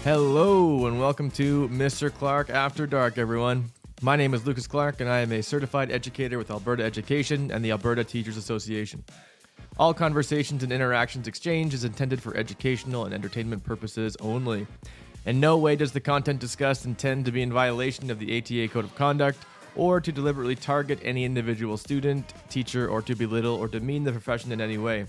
Hello and welcome to Mr. Clark After Dark, everyone. My name is Lucas Clark and I am a certified educator with Alberta Education and the Alberta Teachers Association. All conversations and interactions exchanged is intended for educational and entertainment purposes only. In no way does the content discussed intend to be in violation of the ATA Code of Conduct or to deliberately target any individual student, teacher, or to belittle or demean the profession in any way.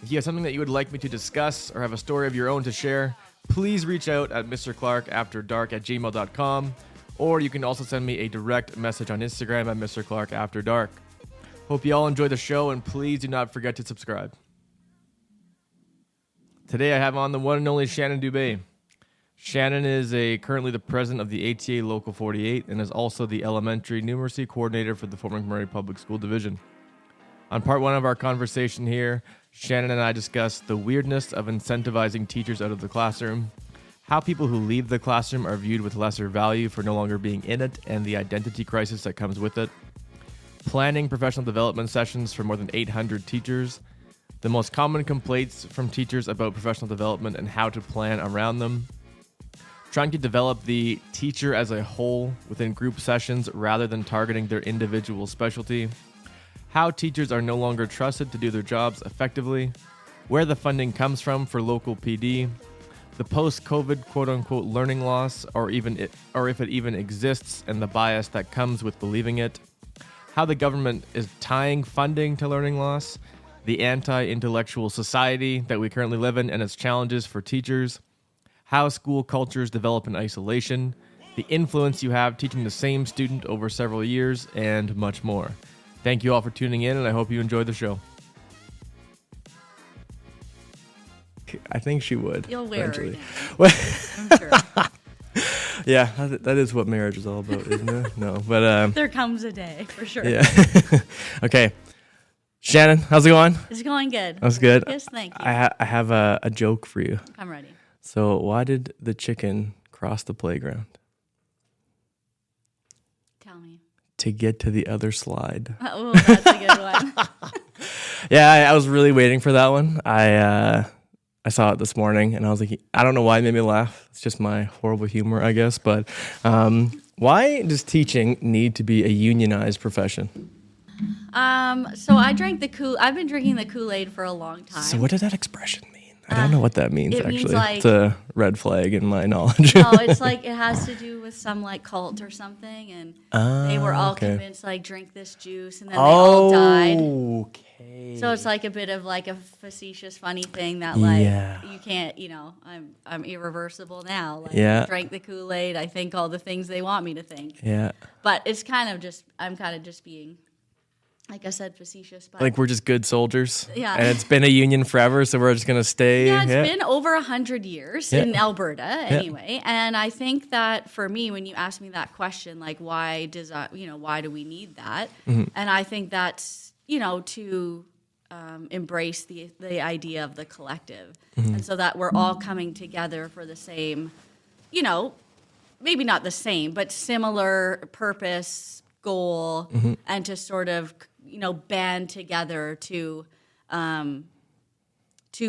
If you have something that you would like me to discuss or have a story of your own to share, please reach out at mrclarkafterdark@gmail.com, or you can also send me a direct message on Instagram at Mr. Clark After Dark. Hope you all enjoy the show, and please do not forget to subscribe. Today I have on the one and only Shannon Dube. Shannon is currently the president of the ATA Local 48 and is also the Elementary Numeracy Coordinator for the Fort McMurray Public School Division. On part one of our conversation here, Shannon and I discussed the weirdness of incentivizing teachers out of the classroom, how people who leave the classroom are viewed with lesser value for no longer being in it, and the identity crisis that comes with it, planning professional development sessions for more than 800 teachers, the most common complaints from teachers about professional development and how to plan around them, trying to develop the teacher as a whole within group sessions rather than targeting their individual specialty, how teachers are no longer trusted to do their jobs effectively, where the funding comes from for local PD, the post-COVID quote-unquote learning loss, or if it even exists, and the bias that comes with believing it, how the government is tying funding to learning loss, the anti-intellectual society that we currently live in and its challenges for teachers, how school cultures develop in isolation, the influence you have teaching the same student over several years, and much more. Thank you all for tuning in, and I hope you enjoy the show. I think she would. You'll wear eventually. her now. I'm sure. Yeah, that is what marriage is all about, isn't it? No, but There comes a day, for sure. yeah. Okay, Shannon, how's it going? It's going good. That's good. Yes, thank you. I have a joke for you. I'm ready. So, why did the chicken cross the playground? Tell me. To get to the other slide. Oh, that's a good one. Yeah, I was really waiting for that one. I saw it this morning, and I was like, I don't know why it made me laugh. It's just my horrible humor, I guess. But why does teaching need to be a unionized profession? So I've been drinking the Kool-Aid for a long time. So what does that expression mean? I don't know what that means, it actually. means like, it's a red flag in my knowledge. No, it's like it has to do with some like cult or something, and they were all convinced like drink this juice, and then they all died. Okay. So it's like a bit of like a facetious, funny thing that like Yeah. you can't, I'm irreversible now. Like, Yeah. I drank the Kool-Aid. I think all the things they want me to think. Yeah. But it's I'm kind of just being, like I said, facetious. But Like we're just good soldiers. Yeah. And it's been a union forever, so we're just going to stay. yeah, it's been over 100 years in Alberta anyway. And I think that for me, when you ask me that question, like why do we need that? Mm-hmm. And I think that's, to embrace the idea of the collective. Mm-hmm. And so that we're all coming together for the same, maybe not the same, but similar purpose, goal, and to sort of, band together to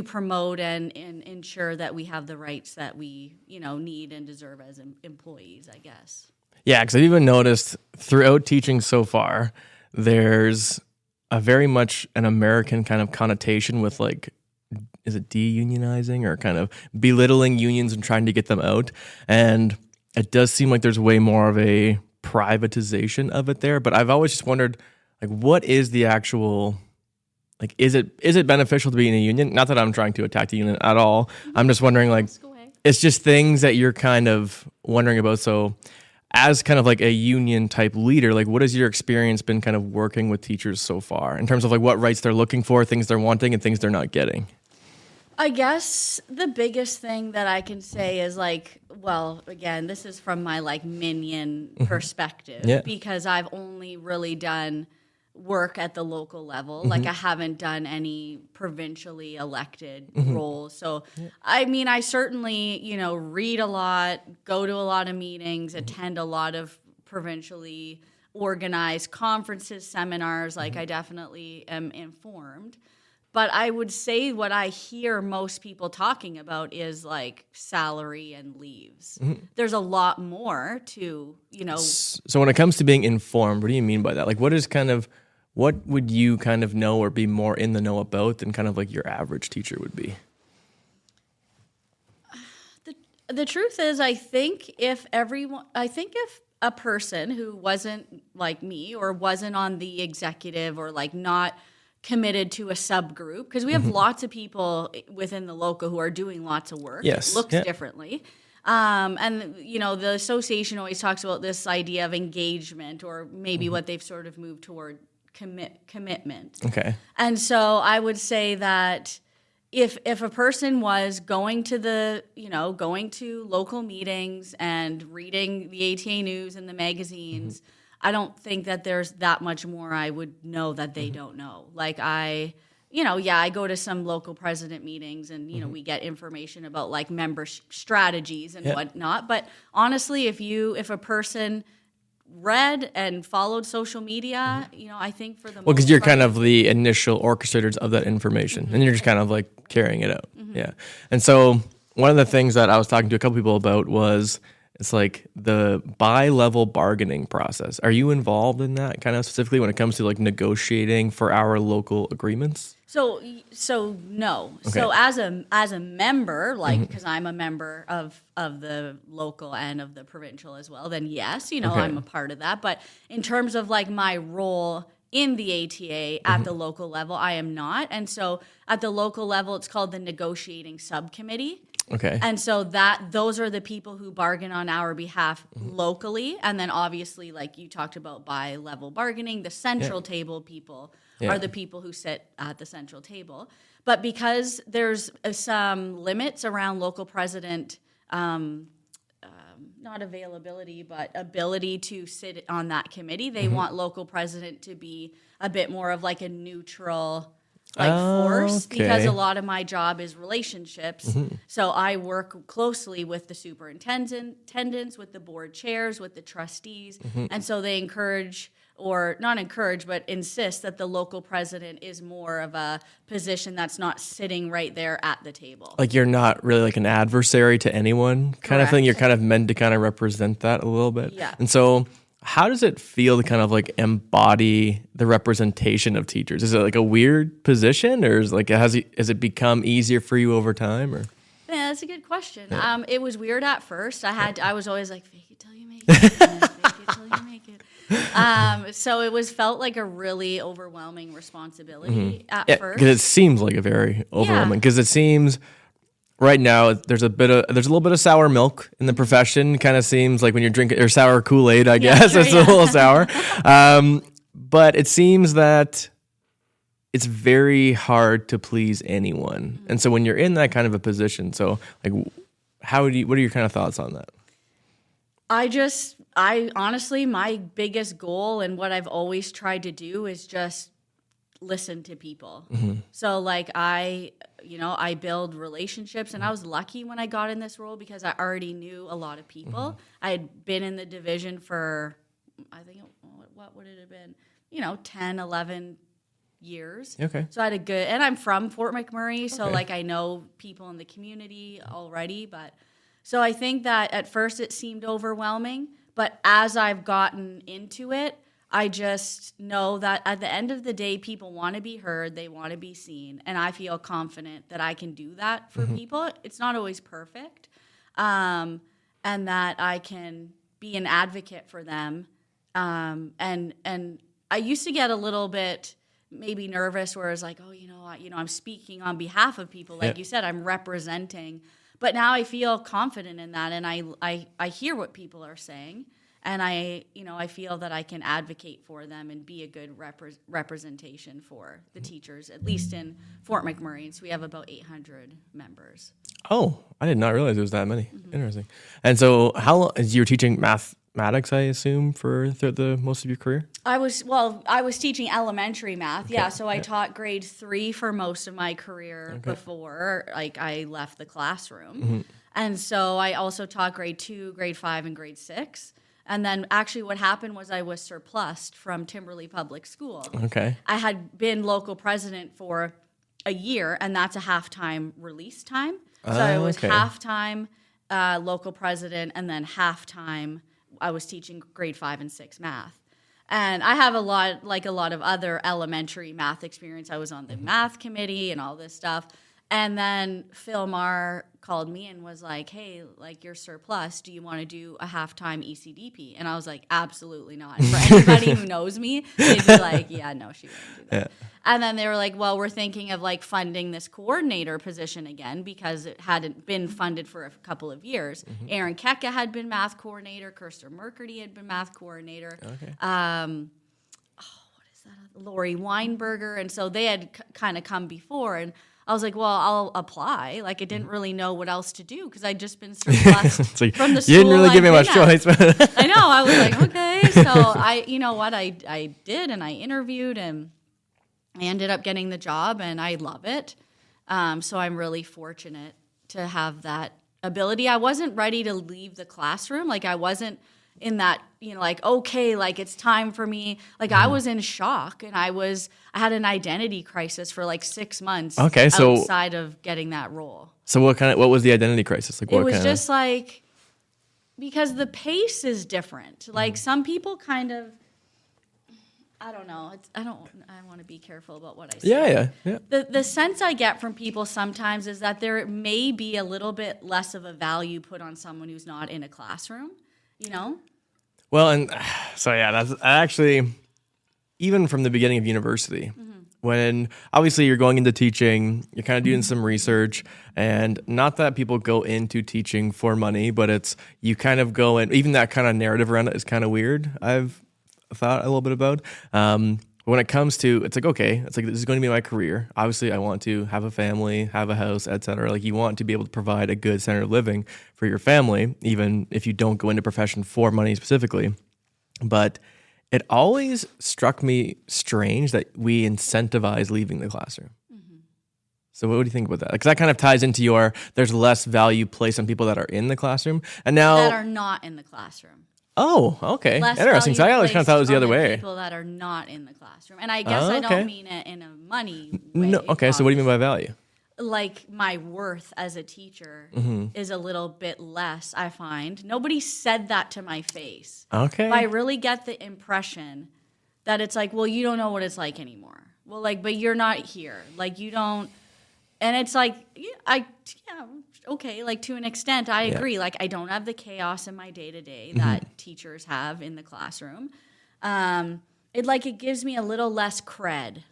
promote and ensure that we have the rights that we, need and deserve as employees, I guess. Yeah, because I've even noticed throughout teaching so far, there's a very much an American kind of connotation with like, is it de-unionizing or kind of belittling unions and trying to get them out? And it does seem like there's way more of a privatization of it there. But I've always just wondered, like, what is the actual, like, is it beneficial to be in a union? Not that I'm trying to attack the union at all. I'm just wondering, like, it's just things that you're kind of wondering about. So as kind of like a union type leader, like what has your experience been kind of working with teachers so far in terms of like what rights they're looking for, things they're wanting, and things they're not getting? I guess the biggest thing that I can say is like, well, again, this is from my like minion perspective, because I've only really done work at the local level. Like I haven't done any provincially elected roles. So, I mean, I certainly, read a lot, go to a lot of meetings, attend a lot of provincially organized conferences, seminars. Like I definitely am informed. But I would say what I hear most people talking about is like salary and leaves. There's a lot more to, So when it comes to being informed, what do you mean by that? Like what would you kind of know or be more in the know about than kind of like your average teacher would be? The truth is, I think if a person who wasn't like me or wasn't on the executive or like not committed to a subgroup, because we have lots of people within the local who are doing lots of work. Yes. It looks differently. And, the association always talks about this idea of engagement or maybe what they've sort of moved toward commitment. Okay. And so I would say that if a person was going to local meetings and reading the ATA news and the magazines, I don't think that there's that much more I would know that they don't know. Like I go to some local president meetings and, we get information about like member strategies and whatnot. But honestly, if a person read and followed social media, I think for the most because you're part, kind of the initial orchestrators of that information and you're just kind of like carrying it out. Yeah. And so one of the things that I was talking to a couple people about was it's like the bi-level bargaining process. Are you involved in that kind of specifically when it comes to like negotiating for our local agreements? So no. Okay. So as a member, like because I'm a member of the local and of the provincial as well, then yes, I'm a part of that. But in terms of like my role in the ATA at the local level, I am not. And so at the local level, it's called the negotiating subcommittee. Okay. And so those are the people who bargain on our behalf locally. And then obviously, like you talked about bi-level bargaining, the central table people are the people who sit at the central table. But because there's some limits around local president, not availability, but ability to sit on that committee, they want local president to be a bit more of like a neutral force, because a lot of my job is relationships. So I work closely with the superintendents, with the board chairs, with the trustees. And so they insist that the local president is more of a position that's not sitting right there at the table. Like you're not really like an adversary to anyone kind of thing. You're kind of meant to kind of represent that a little bit. Yeah. And so how does it feel to kind of like embody the representation of teachers? Is it like a weird position, or is like has it become easier for you over time? Or yeah, that's a good question. It was weird at first. I was always like, fake it till you make it, fake it till you make it. So it felt like a really overwhelming responsibility at first. Because it seems like a very overwhelming. Because it seems. Right now, there's a little bit of sour milk in the profession. Kind of seems like when you're drinking or sour Kool-Aid, I guess it's a little sour. But it seems that it's very hard to please anyone. And so when you're in that kind of a position, so like, what are your kind of thoughts on that? I honestly, my biggest goal and what I've always tried to do is just listen to people. So like I build relationships, and I was lucky when I got in this role because I already knew a lot of people. I had been in the division for, I think, what would it have been? 10, 11 years. Okay. So I had and I'm from Fort McMurray, so like I know people in the community already, so I think that at first it seemed overwhelming, but as I've gotten into it, I just know that at the end of the day, people want to be heard, they want to be seen, and I feel confident that I can do that for people. It's not always perfect, and that I can be an advocate for them. And I used to get a little bit maybe nervous, where it's like, I'm speaking on behalf of people, like you said, I'm representing. But now I feel confident in that, and I hear what people are saying. And I feel that I can advocate for them and be a good representation for the teachers, at least in Fort McMurray. So we have about 800 members. Oh, I did not realize there was that many. Interesting. And so how long, you were teaching mathematics, I assume, for the most of your career? I was teaching elementary math. Okay. Yeah. So I taught grade 3 for most of my career before I left the classroom. And so I also taught grade 2, grade 5, and grade 6. And then actually what happened was I was surplused from Timberlea Public School. Okay. I had been local president for a year, and that's a halftime release time. So I was halftime local president, and then halftime I was teaching grade 5 and 6 math. And I have a lot of other elementary math experience. I was on the math committee and all this stuff. And then Phil Marr called me and was like, hey, like, you're surplus. Do you want to do a halftime ECDP? And I was like, absolutely not. And for anybody who knows me, they'd be like, yeah, no, she wouldn't do that. Yeah. And then they were like, well, we're thinking of like funding this coordinator position again because it hadn't been funded for a couple of years. Mm-hmm. Aaron Keka had been math coordinator. Kirsten Mercurdy had been math coordinator. Okay. What is that? Lori Weinberger. And so they had kind of come before. And I was like, well, I'll apply. Like, I didn't really know what else to do because I'd just been surplused like, from the school. You didn't really give me much choice. I know. I was like, okay. So you know what? I did, and I interviewed, and I ended up getting the job, and I love it. So I'm really fortunate to have that ability. I wasn't ready to leave the classroom. Like, I wasn't in that, you know, like, okay, like, it's time for me. Like, I was in shock, and I had an identity crisis for like 6 months outside of getting that role. So what was the identity crisis? Like, it was just like, because the pace is different. Like, some people kind of, I don't know. I want to be careful about what I say. Yeah. The sense I get from people sometimes is that there may be a little bit less of a value put on someone who's not in a classroom, you know? Well, and so, yeah, that's actually, even from the beginning of university, when obviously you're going into teaching, you're kind of doing some research, and not that people go into teaching for money, but it's, you kind of go in, even that kind of narrative around it is kind of weird, I've thought a little bit about. When it comes to, it's like, okay, it's like, this is going to be my career. Obviously, I want to have a family, have a house, etc. Like, you want to be able to provide a good standard of living for your family, even if you don't go into profession for money specifically. But it always struck me strange that we incentivize leaving the classroom. Mm-hmm. So what do you think about that? Because that kind of ties into there's less value placed on people that are in the classroom. And now that are not in the classroom. Oh, okay. Interesting. So I always kind of thought it was the other way. People that are not in the classroom. And I guess I don't mean it in a money way. No, okay, so what do you mean by value? Like, my worth as a teacher is a little bit less, I find. Nobody said that to my face. Okay. But I really get the impression that it's like, well, you don't know what it's like anymore. Well, like, but you're not here. Like, you don't. And it's like, okay, like, to an extent, I agree. Like, I don't have the chaos in my day-to-day that teachers have in the classroom. It gives me a little less cred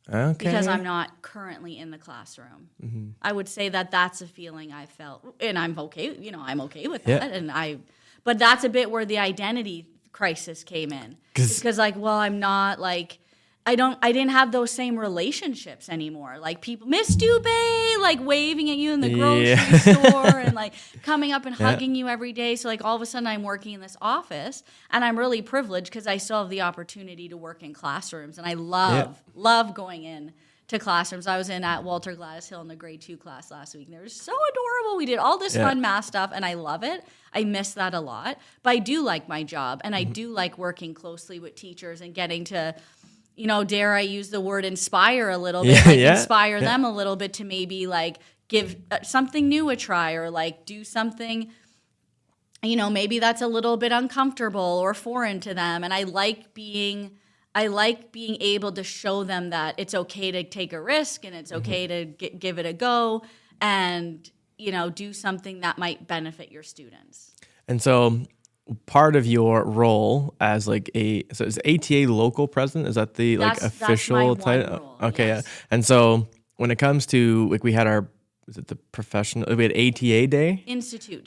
because I'm not currently in the classroom. Mm-hmm. I would say that that's a feeling I felt, and I'm okay. You know, I'm okay with that. But that's a bit where the identity crisis came in because, like, well, I'm not like. I didn't have those same relationships anymore. Like, people, Miss Dube, like, waving at you in the grocery store and, like, coming up and hugging you every day. So, like, all of a sudden I'm working in this office, and I'm really privileged because I still have the opportunity to work in classrooms. And I love going in to classrooms. I was at Walter Gladys Hill in the grade 2 class last week, and they were so adorable. We did all this fun math stuff, and I love it. I miss that a lot. But I do like my job, and I do like working closely with teachers and getting to, you know, dare I use the word inspire a little bit, inspire them a little bit to maybe, like, give something new a try, or, like, do something, you know, maybe that's a little bit uncomfortable or foreign to them. And I like being able to show them that it's okay to take a risk, and it's okay to give it a go, and, you know, do something that might benefit your students. And so part of your role as, like, so is ATA local president? Is that the official title? Role, okay, yes. Yeah. And so when it comes to, like, we had was it the professional? We had ATA Day? Institute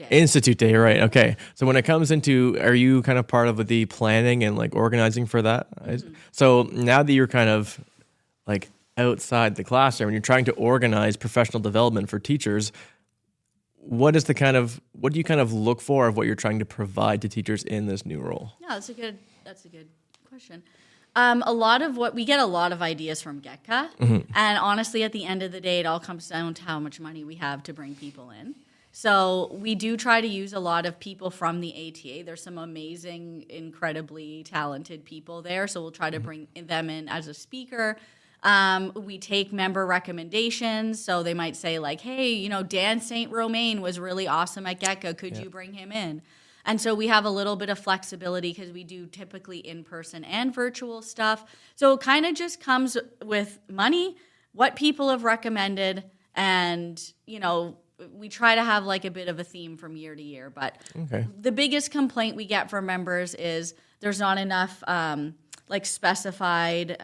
Day, right. Okay. So when it comes into, are you kind of part of the planning and, like, organizing for that? Mm-hmm. So now that you're kind of, like, outside the classroom and you're trying to organize professional development for teachers, what do you kind of look for of what you're trying to provide to teachers in this new role? Yeah, that's a good question. A lot of what we get, a lot of ideas from GETCA, and honestly, at the end of the day, it all comes down to how much money we have to bring people in. So we do try to use a lot of people from the ATA. There's some amazing, incredibly talented people there, so we'll try to bring them in as a speaker. We take member recommendations. So they might say like, hey, you know, Dan St. Romain was really awesome at Get-Go. Could you bring him in? And so we have a little bit of flexibility because we do typically in-person and virtual stuff. So it kind of just comes with money, what people have recommended, and, you know, we try to have like a bit of a theme from year to year. But the biggest complaint we get from members is there's not enough like specified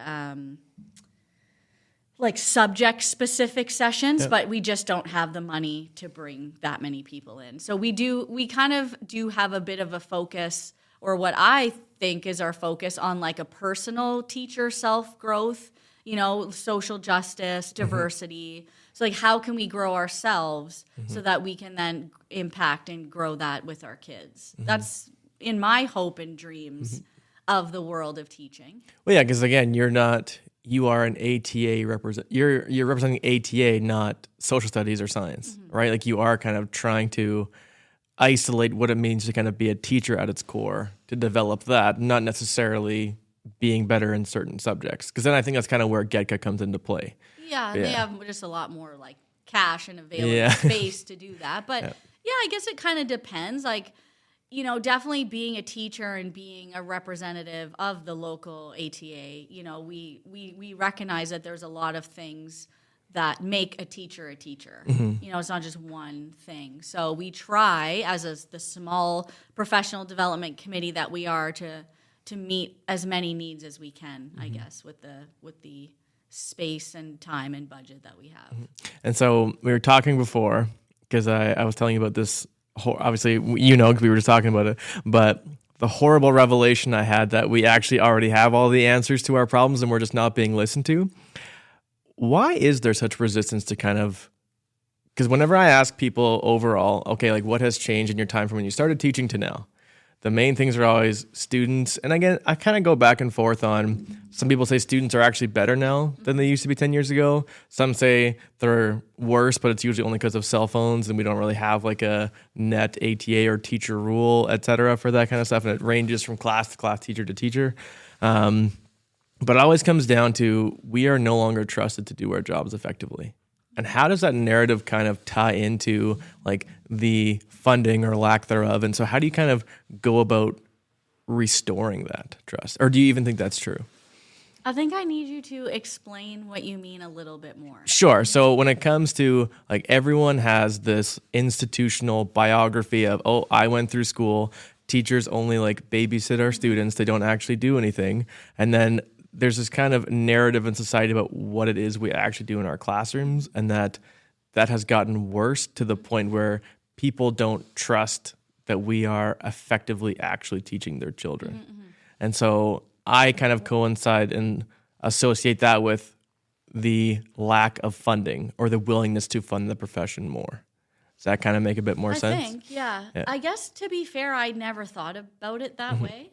like subject-specific sessions, but we just don't have the money to bring that many people in. So we kind of do have a bit of a focus, or what I think is our focus, on like a personal teacher self-growth, you know, social justice, diversity. So like, how can we grow ourselves so that we can then impact and grow that with our kids? That's in my hope and dreams of the world of teaching. Well, yeah, because again, you are an ATA you're representing ATA, not social studies or science, right? Like you are kind of trying to isolate what it means to kind of be a teacher at its core, to develop that, not necessarily being better in certain subjects. Because then I think that's kind of where Get-Go comes into play. Yeah, they have just a lot more like cash and available space to do that. But yeah, I guess it kind of depends. Like, you know, definitely being a teacher and being a representative of the local ATA, you know, we recognize that there's a lot of things that make a teacher a teacher. You know, it's not just one thing. So we try, as the small professional development committee that we are, to meet as many needs as we can, I guess, with the space and time and budget that we have. And so we were talking before, because I was telling you about this. Obviously, you know, because we were just talking about it, but the horrible revelation I had that we actually already have all the answers to our problems and we're just not being listened to. Why is there such resistance to kind of, because whenever I ask people overall, okay, like what has changed in your time from when you started teaching to now? The main things are always students. And again, I kind of go back and forth on, some people say students are actually better now than they used to be 10 years ago. Some say they're worse, but it's usually only because of cell phones and we don't really have like a net ATA or teacher rule, et cetera, for that kind of stuff. And it ranges from class to class, teacher to teacher. But it always comes down to, we are no longer trusted to do our jobs effectively. And how does that narrative kind of tie into like the funding or lack thereof? And so how do you kind of go about restoring that trust? Or do you even think that's true? I think I need you to explain what you mean a little bit more. Sure. So when it comes to like, everyone has this institutional biography of, oh, I went through school, teachers only like babysit our students, they don't actually do anything. And then there's this kind of narrative in society about what it is we actually do in our classrooms, and that has gotten worse to the point where people don't trust that we are effectively actually teaching their children. And so I kind of coincide and associate that with the lack of funding or the willingness to fund the profession more. Does that kind of make a bit more sense? I think, yeah. I guess, to be fair, I never thought about it that way.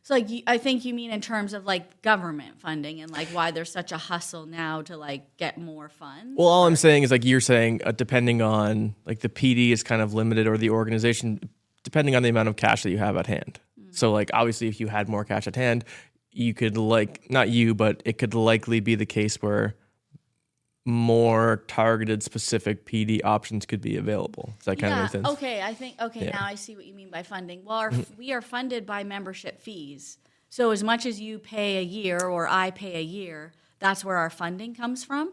So, like, I think you mean in terms of, like, government funding and, like, why there's such a hustle now to, like, get more funds? Well, all I'm saying is, like, you're saying, depending on, like, the PD is kind of limited, or the organization, depending on the amount of cash that you have at hand. So, like, obviously, if you had more cash at hand, you could, like, not you, but it could likely be the case where more targeted, specific PD options could be available. Does that kind of make sense? Okay, I think, now I see what you mean by funding. Well, we are funded by membership fees. So as much as you pay a year or I pay a year, that's where our funding comes from.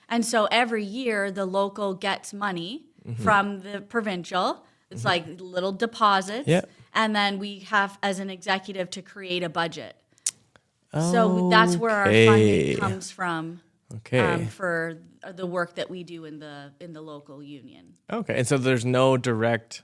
And so every year the local gets money from the provincial. It's like little deposits. And then we have, as an executive, to create a budget. So that's where our funding comes from. For the work that we do in the local union. Okay, and so there's no direct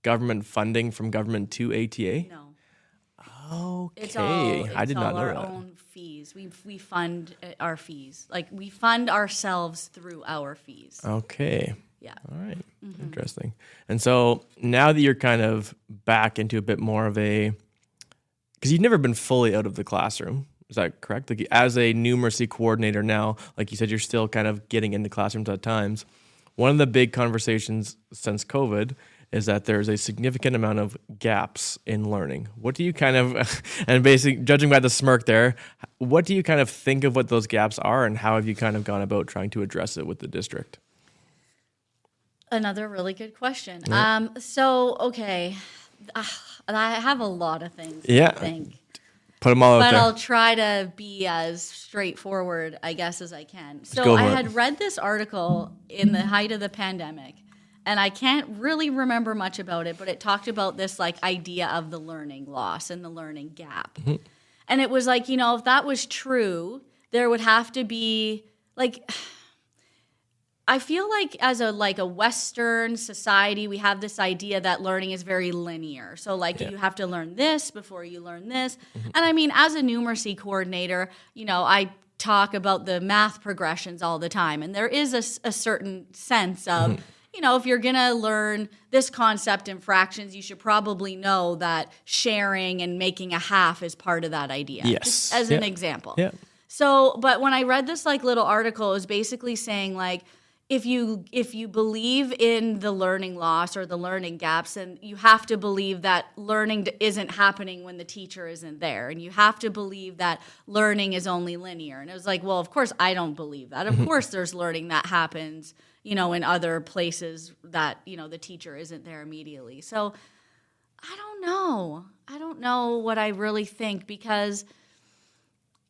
government funding from government to ATA? No. Okay, it's all I did not know our that. own fees. We fund our fees. Like, we fund ourselves through our fees. Okay. Yeah. All right. Interesting. And so now that you're kind of back into a bit more of a, because you've never been fully out of the classroom. Is that correct? Like, as a numeracy coordinator now, like you said, you're still kind of getting into classrooms at times. One of the big conversations since COVID is that there's a significant amount of gaps in learning. What do you kind of, and basically judging by the smirk there, what do you kind of think of what those gaps are, and how have you kind of gone about trying to address it with the district? Another really good question. Yeah. Okay, I have a lot of things to think. Put them all out but there. I'll try to be as straightforward, I guess, as I can. So I had read this article in the height of the pandemic, and I can't really remember much about it, but it talked about this like idea of the learning loss and the learning gap. Mm-hmm. And it was like, if that was true, there would have to be like, I feel like as a Western society, we have this idea that learning is very linear. So you have to learn this before you learn this. Mm-hmm. And I mean, as a numeracy coordinator, I talk about the math progressions all the time. And there is a certain sense of, mm-hmm. If you're going to learn this concept in fractions, you should probably know that sharing and making a half is part of that idea. Yes. Just as an example. Yeah. So, but when I read this little article, it was basically saying if you believe in the learning loss or the learning gaps, then you have to believe that learning isn't happening when the teacher isn't there. And you have to believe that learning is only linear. And it was like, well, of course I don't believe that. Of course there's learning that happens, in other places that, the teacher isn't there immediately. So I don't know what I really think, because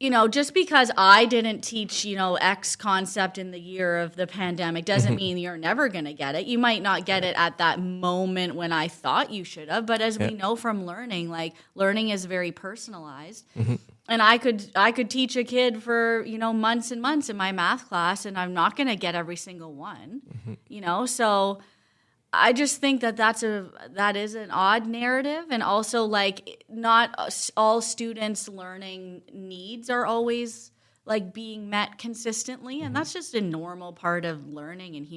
just because I didn't teach, X concept in the year of the pandemic doesn't mean you're never going to get it. You might not get it at that moment when I thought you should have. But as we know from learning, learning is very personalized. Mm-hmm. And I could teach a kid for, months and months in my math class, and I'm not going to get every single one, So I just think that is an odd narrative. And also not all students' learning needs are always being met consistently. And that's just a normal part of learning and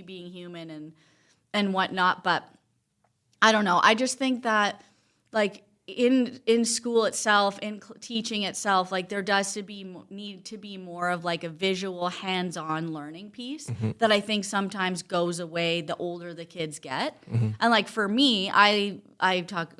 being human and whatnot. But I don't know. I just think that in school itself, in teaching itself, there does need to be more of a visual, hands-on learning piece that I think sometimes goes away the older the kids get. Mm-hmm. And for me, I talk.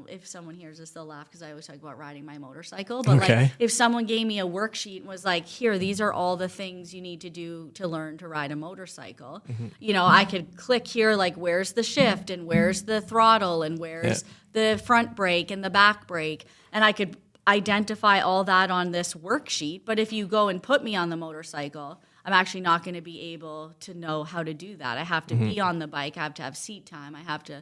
If someone hears this, they'll laugh because I always talk about riding my motorcycle. But if someone gave me a worksheet and was here, these are all the things you need to do to learn to ride a motorcycle. Mm-hmm. I could click here, where's the shift and where's the throttle and where's the front brake and the back brake. And I could identify all that on this worksheet. But if you go and put me on the motorcycle, I'm actually not going to be able to know how to do that. I have to be on the bike. I have to have seat time. I have to,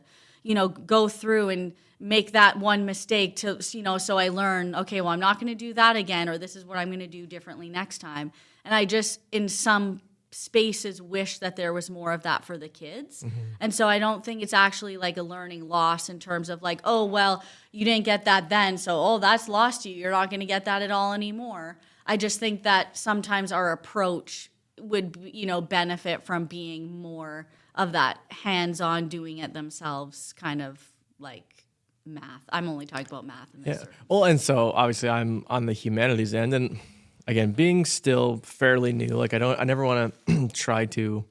go through and make that one mistake to, so I learn, okay, well, I'm not going to do that again, or this is what I'm going to do differently next time. And I just, in some spaces, wish that there was more of that for the kids. Mm-hmm. And so I don't think it's actually a learning loss in terms of oh, well, you didn't get that then, so, that's lost to you. You're not going to get that at all anymore. I just think that sometimes our approach would, benefit from being more of that hands-on, doing it themselves kind of math. I'm only talking about math in this. Yeah. Well, and so obviously I'm on the humanities end, and again, being still fairly new, I never want to try to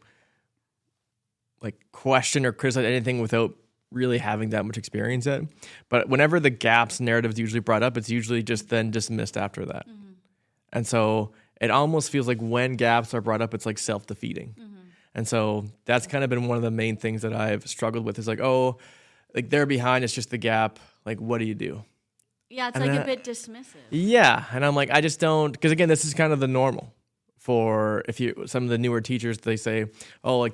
question or criticize anything without really having that much experience yet. But whenever the gaps narrative is usually brought up, it's usually just then dismissed after that. Mm-hmm. And so it almost feels like when gaps are brought up, it's self-defeating. Mm-hmm. And so that's kind of been one of the main things that I've struggled with is they're behind, it's just the gap. What do you do? Yeah, it's a bit dismissive. Yeah, and I'm I just don't, because again, this is kind of the normal for some of the newer teachers, they say,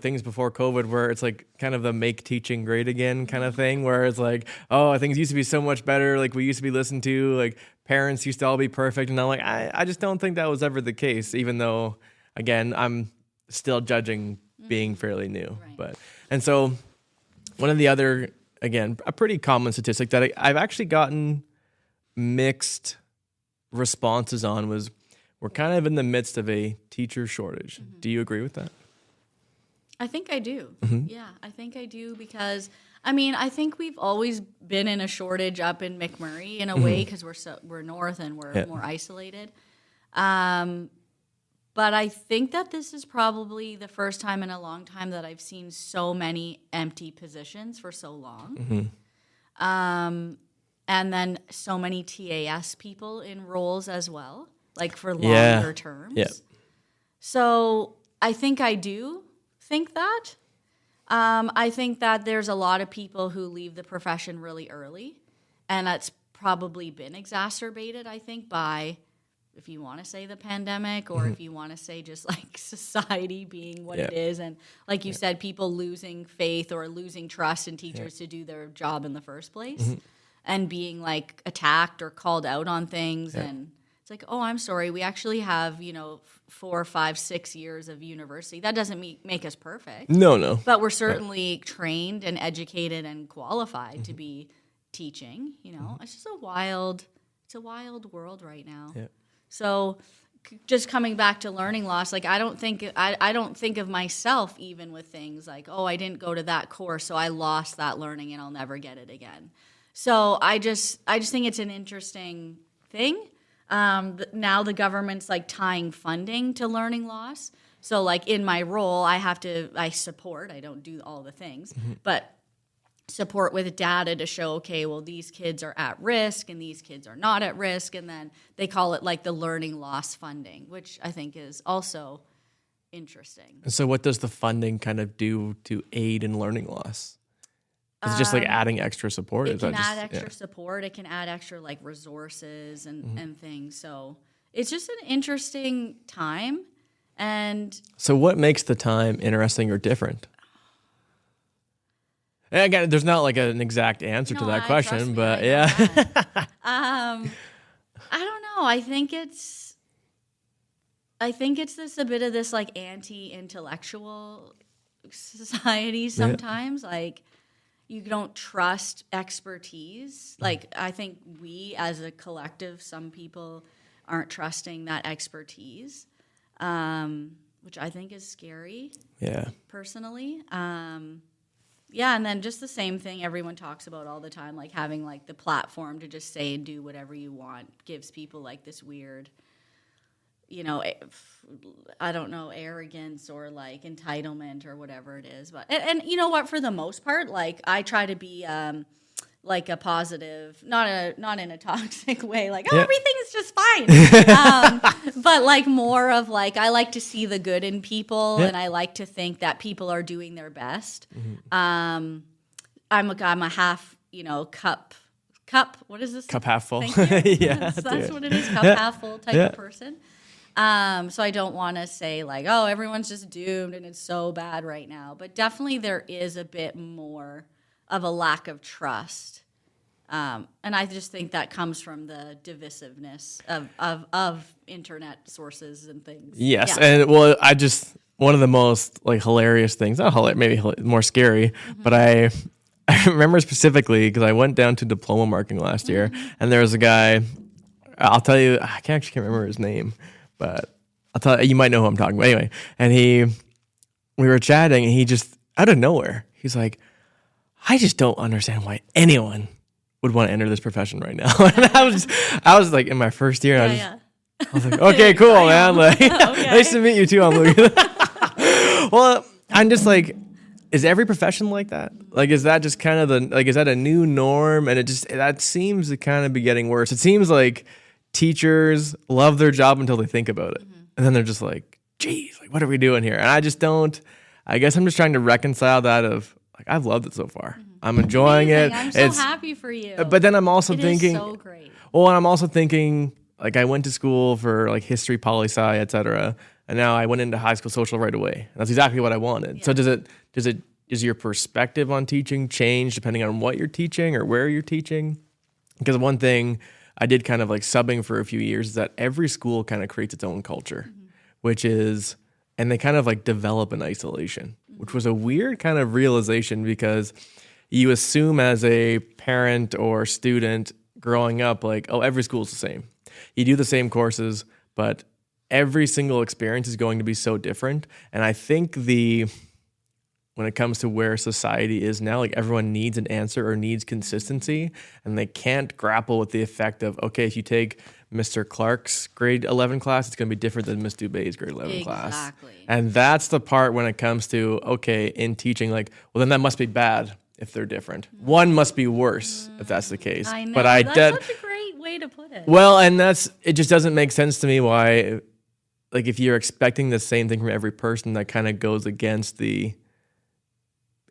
things before COVID where it's kind of the make teaching great again kind of thing, where it's things used to be so much better, we used to be listened to, parents used to all be perfect, and I'm I just don't think that was ever the case, even though, again, I'm still judging being fairly new. Right. And so one of the other, again, a pretty common statistic that I've actually gotten mixed responses on was we're kind of in the midst of a teacher shortage. Mm-hmm. Do you agree with that? I think I do. Mm-hmm. Yeah, I think I do because, I think we've always been in a shortage up in McMurray in a way because we're north and we're more isolated. But I think that this is probably the first time in a long time that I've seen so many empty positions for so long. And then so many TAS people in roles as well, like for longer terms. Yeah. So I think I do think that. I think that there's a lot of people who leave the profession really early, and that's probably been exacerbated, I think, by, if you want to say the pandemic, or if you want to say just like society being what it is, and like you said, people losing faith or losing trust in teachers to do their job in the first place, and being like attacked or called out on things. And it's like, oh, I'm sorry, we actually have 4, 5, 6 years of university. That doesn't make us perfect. No. But we're certainly trained and educated and qualified to be teaching. It's just a wild world right now. Yeah. So just coming back to learning loss, like I don't think of myself even with things like, oh, I didn't go to that course, so I lost that learning and I'll never get it again. So I just think it's an interesting thing. Now the government's like tying funding to learning loss. So like in my role, I support, I don't do all the things, but support with data to show, okay, well, these kids are at risk and these kids are not at risk. And then they call it like the learning loss funding, which I think is also interesting. So what does the funding kind of do to aid in learning loss? Is it just like adding extra support? It can add extra support. It can add extra like resources and things. So it's just an interesting time. And so what makes the time interesting or different? And again, there's not like an exact answer to that question, but I don't know. I think it's this a bit of this like anti-intellectual society sometimes. Like you don't trust expertise. Like I think we as a collective, some people aren't trusting that expertise, which I think is scary. Yeah. Personally. Yeah, and then just the same thing everyone talks about all the time, like having like the platform to just say and do whatever you want gives people like this weird, I don't know, arrogance or like entitlement or whatever it is. But and you know what, for the most part, like I try to be like a positive, not in a toxic way, like everything's just fine, but like more of like I like to see the good in people, and I like to think that people are doing their best. I'm a half cup. What is this? Cup half full. Yeah, that's what it is. Cup half full type of person. So I don't want to say like, oh, everyone's just doomed and it's so bad right now, but definitely there is a bit more of a lack of trust. And I just think that comes from the divisiveness of internet sources and things. Yes. Yeah. And well, one of the most like hilarious things, not hilarious, maybe more scary, but I remember specifically because I went down to diploma marking last year, and there was a guy, I'll tell you, I can't remember his name, but I'll tell you, you might know who I'm talking about. Anyway, and we were chatting, and he just, out of nowhere, he's like, I just don't understand why anyone would want to enter this profession right now. And I was like in my first year, and I was like, okay, cool, man. Like, nice to meet you too. I'm like, well, I'm just like, is every profession like that? Like, is that just kind of is that a new norm? And that seems to kind of be getting worse. It seems like teachers love their job until they think about it. And then they're just like, geez, like, what are we doing here? And I guess I'm just trying to reconcile that of, like, I've loved it so far. I'm enjoying it. I'm so happy for you. But then I'm also thinking, so great. Well, and I'm also thinking, like, I went to school for like history, poli-sci, etc., and now I went into high school social right away. That's exactly what I wanted. Yeah. So does your perspective on teaching change depending on what you're teaching or where you're teaching? Because one thing I did kind of like subbing for a few years is that every school kind of creates its own culture, which is, and they kind of like develop in isolation, which was a weird kind of realization because you assume as a parent or student growing up, like, oh, every school is the same. You do the same courses, but every single experience is going to be so different. And I think when it comes to where society is now, like everyone needs an answer or needs consistency, and they can't grapple with the effect of, okay, if you take Mr. Clark's grade 11 class, it's going to be different than Miss Dube's grade 11 class. Exactly. And that's the part when it comes to, okay, in teaching, like, well, then that must be bad if they're different. One must be worse if that's the case. I know. But That's such a great way to put it. Well, and it just doesn't make sense to me why, like, if you're expecting the same thing from every person, that kind of goes against the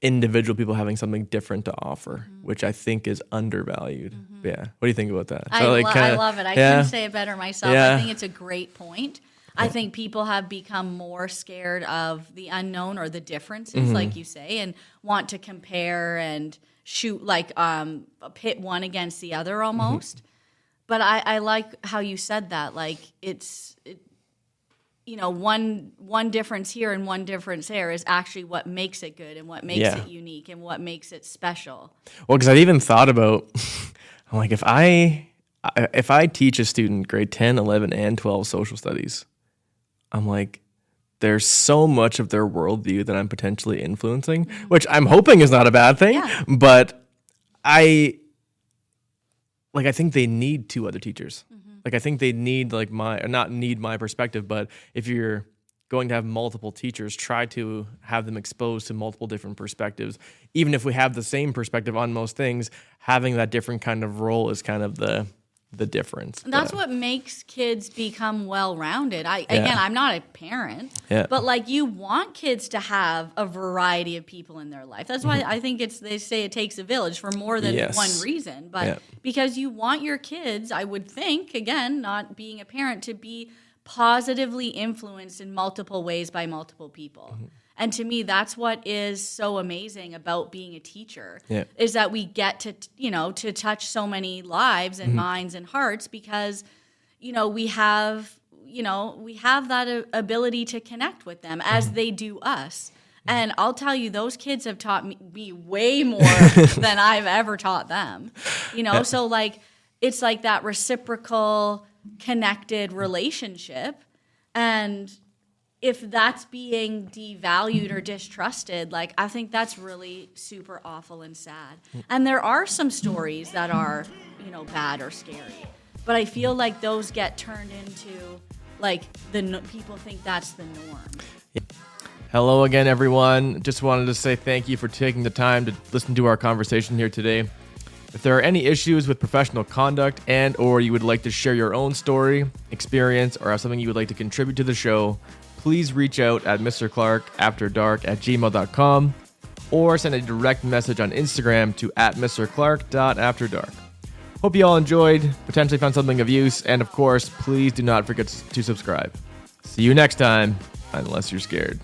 individual people having something different to offer, which I think is undervalued. Yeah. What do you think about that? I love it. I couldn't say it better myself. Yeah. I think it's a great point. I think people have become more scared of the unknown or the differences, like you say, and want to compare and shoot, like pit one against the other almost. But I like how you said that. Like one difference here and one difference there is actually what makes it good and what makes it unique and what makes it special. Well, because I've even thought about, I'm like, if I teach a student grade 10, 11, and 12 social studies, I'm like, there's so much of their worldview that I'm potentially influencing, which I'm hoping is not a bad thing. Yeah. But I think they need two other teachers. Like, I think they need not need my perspective, but if you're going to have multiple teachers, try to have them exposed to multiple different perspectives. Even if we have the same perspective on most things, having that different kind of role is kind of the difference. That's what makes kids become well-rounded. Again, I'm not a parent, but like, you want kids to have a variety of people in their life. That's why I think they say it takes a village for more than one reason. But because you want your kids, I would think, again, not being a parent, to be positively influenced in multiple ways by multiple people. And to me, that's what is so amazing about being a teacher, is that we get to touch so many lives and minds and hearts, because, we have that ability to connect with them as they do us. And I'll tell you, those kids have taught me way more than I've ever taught them. So like, it's like that reciprocal, connected relationship. And if that's being devalued or distrusted, like, I think that's really super awful and sad. And there are some stories that are, bad or scary, but I feel like those get turned into, like, people think that's the norm. Hello again, everyone. Just wanted to say thank you for taking the time to listen to our conversation here today. If there are any issues with professional conduct or you would like to share your own story, experience, or have something you would like to contribute to the show, please reach out at mrclarkafterdark@gmail.com or send a direct message on Instagram to @mrclark.afterdark. Hope you all enjoyed, potentially found something of use, and of course, please do not forget to subscribe. See you next time, unless you're scared.